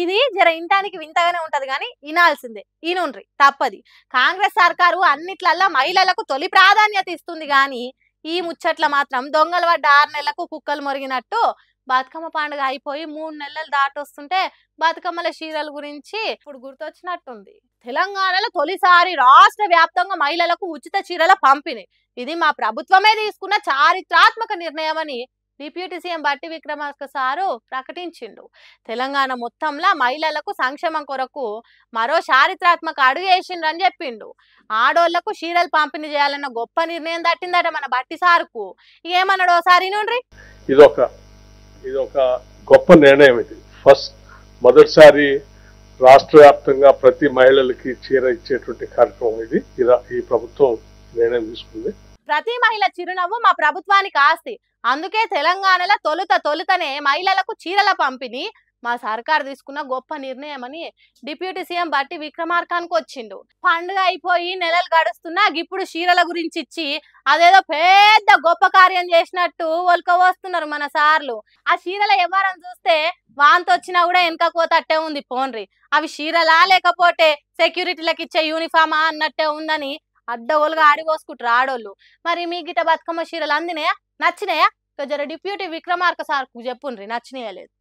ఇది జర ఇంటానికి వింతగానే ఉంటది గాని ఇనాల్సిందే. ఇనుండ్రి తప్పది. కాంగ్రెస్ సర్కారు అన్నిట్లల్లా మహిళలకు తొలి ప్రాధాన్యత ఇస్తుంది గాని ఈ ముచ్చట్ల మాత్రం దొంగలు పడ్డ 6 నెలలకు కుక్కలు మొరిగినట్టు బతుకమ్మ పండుగ అయిపోయి 3 నెలలు దాటొస్తుంటే బతుకమ్మల చీరల గురించి ఇప్పుడు గుర్తొచ్చినట్టుంది. తెలంగాణలో తొలిసారి రాష్ట్ర వ్యాప్తంగా మహిళలకు ఉచిత చీరల పంపిణీ. ఇది మా ప్రభుత్వమే తీసుకున్న చారిత్రాత్మక నిర్ణయం అని డిప్యూటీ సీఎం బట్టి విక్రమార్క సారు ప్రకటించిండు. తెలంగాణ మొత్తంలో మహిళలకు సంక్షేమం కొరకు మరో చారిత్రాత్మక అడుగు వేసిండ్రని చెప్పిండు. ఆడోళ్లకు చీరలు పంపిణీ చేయాలన్న గొప్ప నిర్ణయం తట్టిందట మన బట్టి సారుకు. ఏమన్నాడు ఒకసారి నుండ్రి. ఇదొక గొప్ప నిర్ణయం. ఇది మొదటిసారి రాష్ట్ర వ్యాప్తంగా ప్రతి మహిళలకి చీర ఇచ్చేటువంటి కార్యక్రమం ఇది. ఈ ప్రభుత్వం నిర్ణయం తీసుకుంది. ప్రతి మహిళ చిరునవ్వు మా ప్రభుత్వానికి ఆస్తి. అందుకే తెలంగాణలో తొలుతనే మహిళలకు చీరల పంపిణీ మా సర్కార్ తీసుకున్న గొప్ప నిర్ణయం అని డిప్యూటీ సీఎం బట్టి విక్రమార్కానికి వచ్చిండు. పండుగ అయిపోయి నెలలు గడుస్తున్నా ఇప్పుడు చీరల గురించి ఇచ్చి అదేదో పెద్ద గొప్ప కార్యం చేసినట్టు ఒలుకవస్తున్నారు మన సార్లు. ఆ చీరల ఎవరం చూస్తే వాంతొచ్చినా కూడా వెనకపోతట్టే ఉంది పోన్రి. అవి చీరలా లేకపోతే సెక్యూరిటీలకు ఇచ్చే యూనిఫామా అన్నట్టే ఉందని అడ్డగోలుగా ఆడిపోసుకుంటారు ఆడోళ్ళు. మరి మీ గిట బతుకమ్మ చీరలు అందినాయా, నచ్చినాయా? జర డిప్యూటీ విక్రమార్క సార్కు చెప్పుండ్రి నచ్చినాయా లేదు.